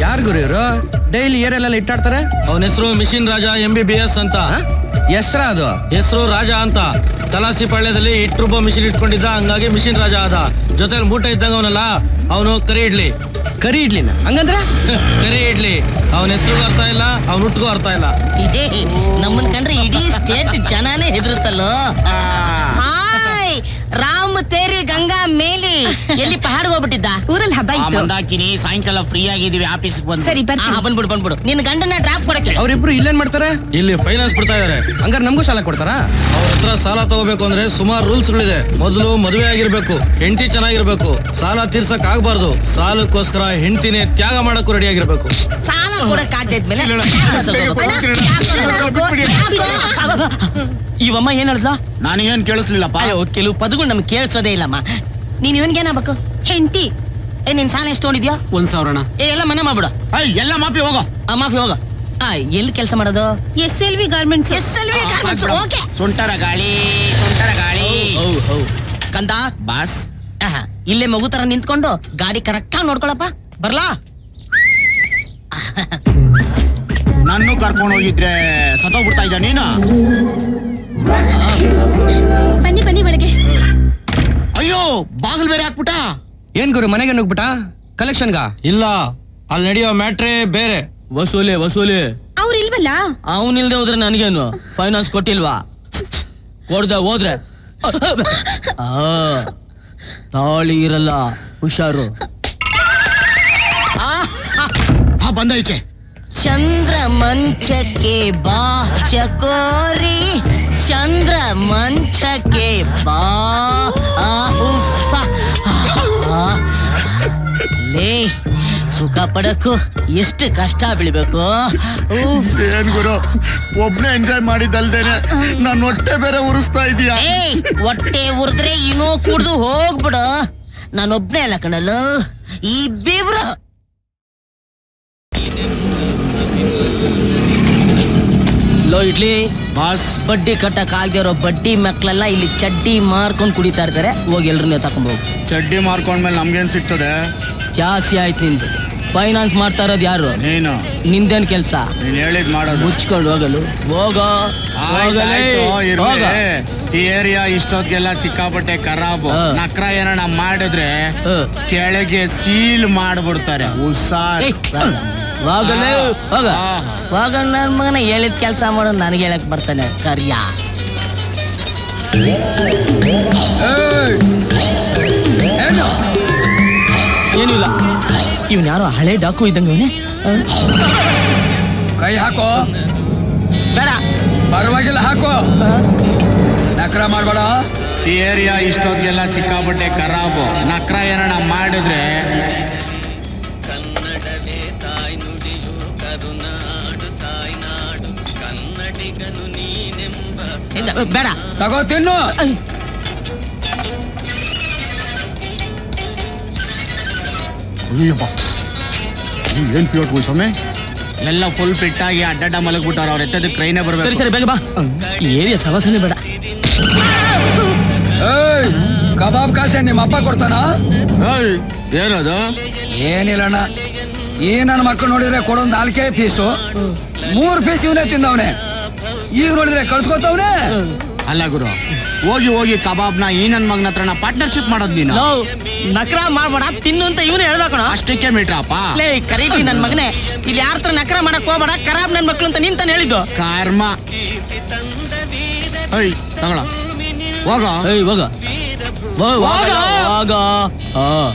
ಯಾರು ಗುರು ಇವರು? ಡೈಲಿ ಏರೆಲ್ಲ ಇಟ್ಟಾಡ್ತಾರೆ. ಅವನ ಹೆಸರು ಮಿಷಿನ್ ರಾಜ MBBS ಅಂತ. ಹೆಸ್ರ ಅದು? ಹೆಸರು ರಾಜ ಅಂತ. ತಲಾಸಿ ಪಾಳ್ಯದಲ್ಲಿ ಇಟ್ರುಬ್ಬ ಮಿಷಿನ್ ಇಟ್ಕೊಂಡಿದ್ದ, ಹಂಗಾಗಿ ಮಿಷಿನ್ ರಾಜ ಆದ. ಜೊತೆಲಿ ಮೂಟೆ ಇದ್ದಂಗ ಅವನಲ್ಲ, ಅವನು ಕರಿ ಇಡ್ಲಿ. ಕರಿ ಇಡ್ಲಿನ ಹಂಗಂದ್ರ? ಕರಿ ಇಡ್ಲಿ. ಅವನ ಹೆಸರು ಅರ್ಥ ಇಲ್ಲ, ಅವನ ಹುಟ್ಟಿಗೂ ಅರ್ಥ ಇಲ್ಲ. ನಮ್ಮನ್ ಕಂಡ್ರೆ ಇಡೀ ಸ್ಟೇಟ್ ಜನಾನೇ ಹೆದರುತ್ತಲ್ಲೋ. ಹಾಯ್, ರಾಮ್ ತೇರಿ ಗಂಗಾ ಮೇಲಿ ಎಲ್ಲಿ ಪಹಾಡ್ ಹೋಗ್ಬಿಟ್ಟಿದ್ದ? ಊರಲ್ಲಿ ಹಬ್ಬ ಇತ್ತು. ಮಂದಾಕಿನಿ, ಸಾಯಂಕಾಲ ಫ್ರೀ ಆಗಿದೀವಿ, ಆಫೀಸ್ ಬಂದು. ಸರಿ, ಬರ್ತೀನಿ. ಬಂದ್ಬಿಡು. ನಿನ್ ಗಂಡನ ಡ್ರಾಪ್ ಕೊಡಕ್ಕೆ. ಅವ್ರಿಬ್ರು ಇಲ್ಲೇನ್ ಮಾಡ್ತಾರೆ? ಇಲ್ಲಿ ಫೈನಾನ್ಸ್ ಬಿಡ್ತಾ ಇದಾರೆ. ಹಂಗಾರೆ ನಮಗೂ ಸಾಲ ಕೊಡ್ತಾರಾ? ಅವ್ರ ಹತ್ರ ಸಾಲ ತಗೋಬೇಕು ಅಂದ್ರೆ ಸುಮಾರು ರೂಲ್ಸ್ಗಳಿದೆ. ಮೊದಲು ಮದುವೆ ಆಗಿರ್ಬೇಕು, ಹೆಂಡತಿ ಚೆನ್ನಾಗಿರ್ಬೇಕು, ಸಾಲ ತೀರ್ಸಕ್ ಆಗ್ಬಾರ್ದು. ಸಾಲಕ್ಕೋಸ್ಕರ ಹೆಂಡತಿನೇ ತ್ಯಾಗ ಮಾಡಕ್ಕೂ ರೆಡಿ ಆಗಿರ್ಬೇಕು. ಸಾಲ ಕೊಡಕ್ ಆಗ್ತಿದ್ಮೇಲೆ ಇವಮ್ಮ ಏನ್ ಹೇಳ್ದ? ನನಗೇನ್ ಕೇಳಿಸ್ಲಿಲ್ಲಪ್ಪ. ಕೆಲವು ಪದಗಳು ನಮ್ಗೆ ಕೇಳಿಸೋದೇ ಇಲ್ಲಮ್ಮ. ನೀನ್ ಇವನ್ಗೇನಾಗಬೇಕು? ಹೆಂಡತಿ. ನಿನ್ ಸಾಲ ಎಷ್ಟು ತೊಗೊಂಡಿದ್ಯಾ? 1,000. ಎಲ್ಲ ಮನೆ ಮಾಡ್ಬಿಡ. ಎಲ್ಲ ಮಾಪಿ ಹೋಗೋ. ಮಾಫಿ ಹೋಗ. ಎಲ್ಲಿ ಕೆಲಸ ಮಾಡೋದು? SLV garments. ಓಕೆ. ಸುಂಟರ ಗಾಳಿ. ಕಂದ ಬಾಸ್, ಇಲ್ಲೇ ಮಗು ತರ ನಿಂತ್ಕೊಂಡು ಗಾಡಿ ಕರೆಕ್ಟ್ ಆಗಿ ನೋಡ್ಕೊಳಪ್ಪ. ಬರ್ಲಾ? ನನ್ನ ಕರ್ಕೊಂಡು ಹೋಗಿದ್ರೆ ಸತ್ತೋಗ್ಬಿಡ್ತಾ ಇದ್ದ ನೀನು. ಬನ್ನಿ ಒಳಗೆ. ಅಯ್ಯೋ, ಬಾಗಿಲು ಬೇರೆ ಹಾಕ್ಬಿಟ್ಟ. ಏನ್ ಗುರು ಮನೆಗೆ ನುಗ್ಬಿಟ್ಟ? ಕಲೆಕ್ಷನ್ಗ? ಇಲ್ಲ, ಅಲ್ಲಿ ನಡೆಯೋ ಮ್ಯಾಟ್ರೇ ಬೇರೆ. ವಸೂಲಿ. ಅವ್ರು ಇಲ್ವಲ್ಲ? ಅವನಿಲ್ದೆ ಹೋದ್ರೆ ನನಗೇನು? ಫೈನಾನ್ಸ್ ಕೊಟ್ಟಿಲ್ವಾ? ಕೊಡ್ದೆ ಹೋದ್ರೆ ತಾಳಿ ಇರಲ್ಲ, ಹುಷಾರು. ಬಂದ ಈಚೆ. ಚಂದ್ರ ಮಂಚಕ್ಕೆ ಬಾ ಚಕೋರಿ, ಚಂದ್ರ ಮಂಚಕ್ಕೆ ಬಾ. ಲೇ, ಸುಖ ಪಡಕ್ಕೂ ಎಷ್ಟು ಕಷ್ಟ ಬೀಳ್ಬೇಕು. ಏನ್ ಗುರು, ಒಬ್ನೇ ಎಂಜಾಯ್ ಮಾಡಿದ್ದಲ್ದೇನೆ ನಾನು ಹೊಟ್ಟೆ ಬೇರೆ ಉರಿಸ್ತಾ ಇದೀಯ. ಹೊಟ್ಟೆ ಉರಿದ್ರೆ ಇನ್ನೂ ಕುಡ್ದು ಹೋಗ್ಬಿಡು. ನಾನೊಬ್ನೇ ಅಲ್ಲ ಕಣಲು, ಈ ಬೇವ್ರು. ಲೋ ಇಡ್ಲಿ ಬಾಸ್, ಬಡ್ಡಿ ಕಟ್ಟಕ್ ಆಗದೆ ಇರೋ ಬಡ್ಡಿ ಮಕ್ಳೆಲ್ಲ ಇಲ್ಲಿ ಚಡ್ಡಿ ಮಾರ್ಕೊಂಡು ಕುಡಿತಾ ಇರ್ತಾರೆ. ಹೋಗಿ ಎಲ್ರನ್ನ ತಕೊಂಡ್ಬೋಗು. ಚಡ್ಡಿ ಮಾರ್ಕೊಂಡ್ಮೇಲೆ ನಮ್ಗೇನ್ ಸಿಗ್ತದೆ? ಜಾಸ್ತಿ ಆಯ್ತು ನಿಂದು. ಫೈನಾನ್ಸ್ ಮಾಡ್ತಾ ಇರೋದು ಯಾರು? ನೀನು. ನಿಂದೇನ್ ಕೆಲ್ಸ? ನೀನ್ ಹೇಳಿದ್ ಮಾಡೋದು. ಮುಚ್ಕೊಂಡು ಹೋಗಲು ಹೋಗೋ. ಈ ಏರಿಯಾ ಇಷ್ಟೊತ್ತಿಗೆಲ್ಲ ಸಿಕ್ಕಾಪಟ್ಟೆ ಖರಾಬು. ನಕ್ರ ಏನ ಮಾಡಿದ್ರೆ ಕೆಳಗೆ ಸೀಲ್ ಮಾಡ್ಬಿಡ್ತಾರೆ. ಹುಷಾರ್. ಹೋಗಲೇ ಹೋಗ. ಹೋಗ ನನ್ ಮಗನ ಹೇಳಿದ ಕೆಲ್ಸ ಮಾಡೋ ನನಗೆ ಹೇಳಕ್ ಬರ್ತಾನೆ ಕರ್ಯ. ಏನಿಲ್ಲ, ಇವ್ನ ಯಾರೋ ಹಳೆ ಡಾಕು ಇದ್ದಂಗೆ. ಕೈ ಹಾಕೋ. ಬೇಡ, ಪರವಾಗಿಲ್ಲ, ಹಾಕೋ. ನಕ್ರ ಮಾಡ್ಬೇಡ. ಈ ಏರಿಯಾ ಇಷ್ಟೊತ್ತಿಗೆಲ್ಲ ಸಿಕ್ಕಾಪಟ್ಟೆ ಖರಾಬು. ನಕ್ರ ಏನ ಮಾಡಿದ್ರೆ ಬೇಡ, ತಗೋ ತಿನ್ನು. ಏನ್ ಪ್ಯೂಟ್ಗಳು ಸ್ವಾಮಿ, ಎಲ್ಲ ಫುಲ್ ಫಿಟ್ ಆಗಿ ಅಡ್ಡಡ್ಡ ಮಲಗ್ಬಿಟ್ಟಾರ. ಅವ್ರ ಎತ್ತದ ಟ್ರೈನೇ ಬರ್ಬೇಕು. ಸರಿ ಬೇಗ ಬಾ. ಈ ಏರಿಯಾ ಸವಾಸನೆ ಬೇಡ. ಕಬಾಬ್ ಕಾಸೆ ನಿಮ್ಮ ಅಪ್ಪ ಕೊಡ್ತಾನ? ಏನದು? ಏನಿಲ್ಲಣ್ಣ, ಈ ನನ್ನ ಮಕ್ಕಳು ನೋಡಿದ್ರೆ ಕೊಡೊಂದು 4 ಪೀಸು, 3 ಪೀಸ್ ಇವನೇ ತಿಂದವನೆ. ಈಗ ನೋಡಿದ್ರೆ ಕಳ್ಸ್ಕೊತವ್ನೆ. ಅಲ್ಲ ಗುರು, ಹೋಗಿ ಕಬಾಬ್ನ ಈ ನನ್ ಮಗನ ಹತ್ರನ ಪಾರ್ಟ್ನರ್ಶಿಪ್ ಮಾಡೋದ್ ನೀನು. ನಕ್ರ ಮಾಡ್ಬೇಡ, ತಿನ್ನು ಅಂತ ಇವನು ಹೇಳ್ದ ಕಣ. ಅಷ್ಟಕ್ಕೆ ಮೀಟ್ರಪ್ಪ. ಲೇ ಕರೀತಿ ನನ್ ಮಗನೇ, ಇಲ್ಲಿ ಯಾರ ಹತ್ರ ನಕ್ರ ಮಾಡಕ್ ಹೋಗ್ಬೇಡ, ಖರಾಬ್ ನನ್ ಮಕ್ಳು ಅಂತ ನಿಂತಾನೆ ಹೇಳಿದ್ದು. ಕರ್ಮ. ತಗೊಳ ಹೋಗ.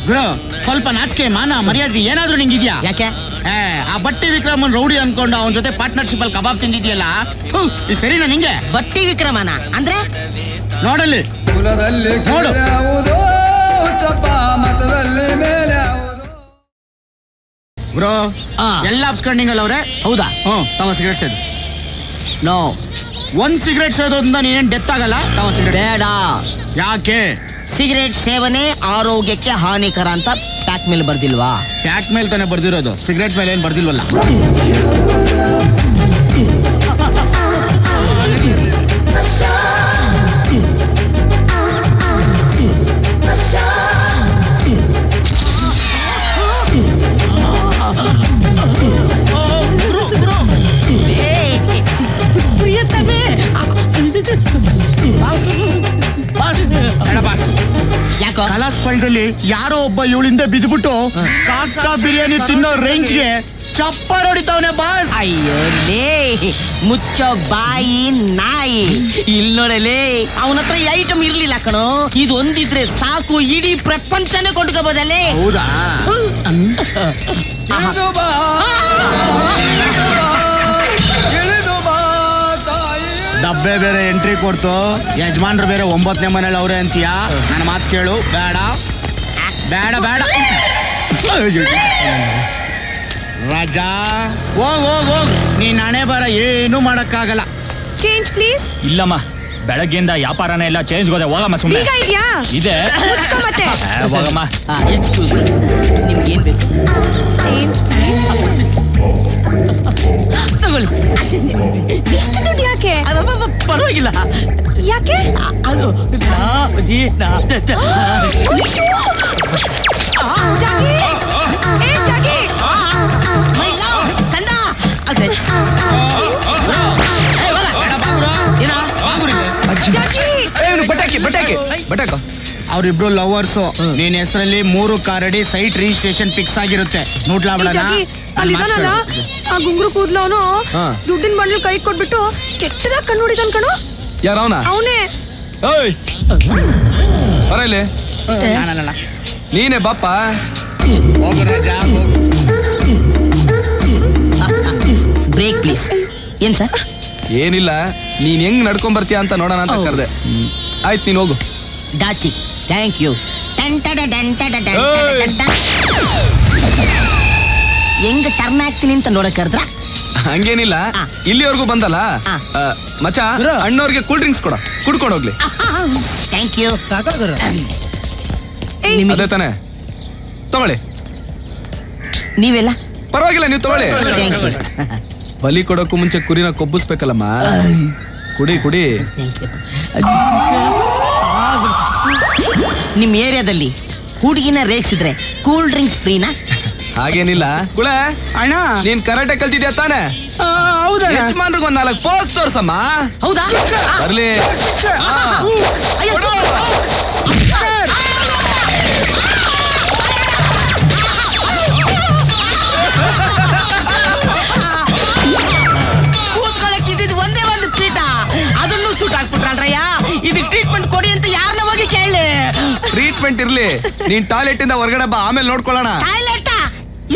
ಗುರು, ಸ್ವಲ್ಪ ನಾಚಿಕೆ ಮಾನ ಮರ್ಯಾದೆ ಏನಾದ್ರೂ ನಿಂಗಿದ್ಯಾ? ಯಾಕೆ? ಆ ಬಟ್ಟಿ ವಿಕ್ರಮನ್ ರೌಡಿ ಅನ್ಕೊಂಡು ಅವನ ಜೊತೆ ಪಾರ್ಟ್ನರ್ಶಿಪ್ ಅಲ್ಲಿ ಕಬಾಬ್ ತಿಂದಿದ್ಯಲ್ಲ, ಈ ಸರಿನಾ ನಿಂಗೆ? ಬಟ್ಟಿ ವಿಕ್ರಮನ ಅಂದ್ರೆ ನೋಡಲ್ಲಿ ಕುಲದಲ್ಲಿ ನೋಡು. ಮತದಲ್ಲಿ ಮೇಲೆ ಬ್ರೋ, ಎಲ್ಲ ಅಪ್ಸ್ಕೊಂಡಿಂಗಲ್ಲ ಅವ್ರೆ. ಹೌದಾ? ತಗೋ ಸಿಗರೇಟ್ ಸೇದು. ನೋ, 1 ಸಿಗರೇಟ್ ಸೇದೋದ್ರಿಂದ ನೀನೇನ್ ಡೆತ್ ಆಗಲ್ಲ. ತಗೋ ಸಿಗರೇಟ್. ಬೇಡ. ಯಾಕೆ? ಸಿಗರೇಟ್ ಸೇವನೆ ಆರೋಗ್ಯಕ್ಕೆ ಹಾನಿಕರ ಅಂತ ಪ್ಯಾಕ್ ಮೇಲೆ ಬರ್ದಿಲ್ವಾ? ಪ್ಯಾಕ್ ಮೇಲೆ ತಾನೇ ಬರ್ದಿರೋದು, ಸಿಗರೇಟ್ ಮೇಲೆ ಏನ್ ಬರ್ದಿಲ್ವಲ್ಲ. ಬಾಸ್ ಬೇಡ ಬಾಸ್. ಯಾಕೋ ಕಲಾ ಸ್ಪರ್ಧೆಯಲ್ಲಿ ಯಾರೋ ಒಬ್ಬ ಇವಳಿಂದ ಬಿದ್ದುಬಿಟ್ಟು ಕಾಕಾ ಬಿರಿಯಾನಿ ತಿನ್ನೋ ರೇಂಜ್ಗೆ ಚಪ್ಪರ್ ಹೊಡಿತಾವನೆ ಬಾಸ್. ಅಯ್ಯೋ ಲೇ ಮುಚ್ಚೋ ಬಾಯಿ ನಾಯಿ. ಇಲ್ಲಿ ನೋಡಲೇ ಅವನ ಹತ್ರ ಈ ಐಟಮ್ ಇರ್ಲಿಲ್ಲ ಕಣೋ. ಇದು ಒಂದಿದ್ರೆ ಸಾಕು, ಇಡೀ ಪ್ರಪಂಚನೇ ಕೊಂಡ್ಕೋಬೋದಲ್ಲೇ. ಹೌದಾ? ಇಳಿದು ಬಾ, ಇಳಿದು ಬಾ ತಾಯಿ. ಡಬ್ಬೆ ಬೇರೆ ಎಂಟ್ರಿ ಕೊಡ್ತು, ಯಜಮಾನ್ರು ಬೇರೆ 9ನೇ ಮನೇಲಿ ಅವ್ರೆ ಅಂತೀಯಾ? ನನ್ನ ಮಾತು ಕೇಳು. ಬೇಡ ಬೇಡ ಬೇಡ ರಾಜಾ, ಹೋಗ್ ಹೋಗ್ ಹೋಗ್. ನೀನ್ ಹಣೆ ಬರ ಏನು ಮಾಡಕ್ಕಾಗಲ್ಲ. Change please. ಇಲ್ಲಮ್ಮ, ಬೆಳಗ್ಗೆಯಿಂದ ವ್ಯಾಪಾರನೇ ಇಲ್ಲ, ಚೇಂಜ್ ಹೋದೆ. ಹೋಗಮ್ಮ ಸುಮ್ಮನೆ ಈಗ ಇದೆಯಾ? ಇದೆ. ಮತ್ತೆ ಹೋಗಮ್ಮ. ಎಕ್ಸ್ಕ್ಯೂಸ್ ನಿಮ್ಗೆ ಏನ್ ಬೇಕು? ಚೇಂಜ್ ತಗೊಳ್ಳಿ. ಇಷ್ಟು ದುಡ್ಡು ಯಾಕೆ? ಪರವಾಗಿಲ್ಲ. ಯಾಕೆ? ಅದು ಜಾಗಿ! ಏ, ಜಾಗಿ! My love, ಕಂದ. ಅದೇ. ಬಟಾಕಿ ಬಟಾಕಿ ಬಟಾಕ. ಅವ್ರಿಬ್ರು ಲವರ್ಸು. ನಿನ್ ಹೆಸರಲ್ಲಿ 3 ಕಾರಡಿ ಸೈಟ್ ರಿಜಿಸ್ಟ್ರೇಷನ್ ಫಿಕ್ಸ್ ಆಗಿರುತ್ತೆ. ನೋಡ್ಲಾ ಈ ಬಿಡೋಣ? ಜಾಗಿ, ಅಲ್ಲಿದಾನಲ್ಲ ಆ ಗುಂಗ್ರು ಕೂದ್ಲವನು ಹಾ. ದುಡ್ಡಿನ ಬಂಡ್ಲು ಕೈ ಕೊಟ್ಬಿಟ್ಟು ಕೆಟ್ಟದಾಗ ಕಣ್ಣು ಹೊಡಿತಾನ ಕಣೋ. ಯಾರವನ? ಅವನೇ. ಓಯ್ ಬರ ಇಲ್ಲಿ. ನಾನಲ್ಲ. ನೀನೇ ಬಾಪ. ಹೋಗು ರಾಜಾ, ಹೋಗು. Break please. ಏನ್ ಸರ್? ಏನಿಲ್ಲ, ನೀನ್ ಹೆಂಗ್ ನಡ್ಕೊಂಡ್ ಬರ್ತೀಯ ಅಂತ ನೋಡೋಣ ಅಂತ ಕರ್ದೆ. ಆಯ್ತು, ನೀನ್ ಹೋಗು. ಡಾಚಿ, ಥ್ಯಾಂಕ್ ಯು. ಹೆಂಗ್ ಟರ್ನ್ ಆಗ್ತೀನಿ ಅಂತ ನೋಡಕ್ ಕರೆದ್ರ? ಹಂಗೇನಿಲ್ಲ, ಆ. ಇಲ್ಲಿವರೆಗೂ ಬಂದಲ್ಲ. ಆ. ಮಚ, ಅಣ್ಣವ್ರಿಗೆ ಕೂಲ್ ಡ್ರಿಂಕ್ಸ್ ಕೊಡ, ಕುಡ್ಕೊಂಡು ಹೋಗ್ಲಿ. Thank you. ಅದೇ ತಾನೆ, ತಗೊಳ್ಳಿ. ನೀವೆಲ್ಲ ಪರವಾಗಿಲ್ಲ, ನೀವು ತಗೊಳ್ಳಿ. Thank you. ಬಲಿ ಕೊಡೋಕ್ಕೂ ಮುಂಚೆ ಕುರಿನ ಕೊಬ್ಬಿಸ್ಬೇಕಲ್ಲಮ್ಮ. ಕುಡಿ ಕುಡಿ. ನಿಮ್ ಏರಿಯಾದಲ್ಲಿ ಹುಡುಗಿನ ರೇಗಿಸಿದ್ರೆ ಕೂಲ್ ಡ್ರಿಂಕ್ಸ್ ಫ್ರೀನಾ? ಹಾಗೇನಿಲ್ಲ. ಕುಳೆ ಅಣ್ಣ, ನೀನ್ ಕರಾಟೆ ಕಲ್ತಿದ್ಯಾ ತಾನೆ? ಯಜಮಾನ್ರಿಗೆ 4 ಪೋಸ್ ತೋರ್ಸಮ್ಮ. ಹೌದಾ? ಬರ್ಲಿ. ಅಯ್ಯೋ, ಕೂತ್ಕೊಳ್ಳಕ್ಕೆ ಇದ್ದಿದ್ದು ಒಂದೇ ಒಂದು ಪೀಠ, ಅದನ್ನು ಸೂಟ್ ಹಾಕ್ಬಿಟ್ರಲ್ರಯ್ಯ. ಇದಕ್ಕೆ ಟ್ರೀಟ್ಮೆಂಟ್ ಕೊಡಿ ಅಂತ ಯಾರನ್ನ ಹೋಗಿ ಕೇಳಿ. ಟ್ರೀಟ್ಮೆಂಟ್ ಇರ್ಲಿ, ನೀನ್ ಟಾಯ್ಲೆಟ್ ಇಂದ ಹೊರಗಡೆ ಬಾ, ಆಮೇಲೆ ನೋಡ್ಕೊಳ್ಳೋಣ. ಟಾಯ್ಲೆಟ್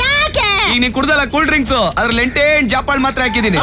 ಯಾಕೆ? ಈಗ ನೀನ್ ಕುಡ್ದಲ್ಲ ಕೂಲ್ ಡ್ರಿಂಕ್ಸ್, ಅದ್ರಲ್ಲಿ 8 ಜಾಪಾಳ್ ಮಾತ್ರ ಹಾಕಿದೀನಿ.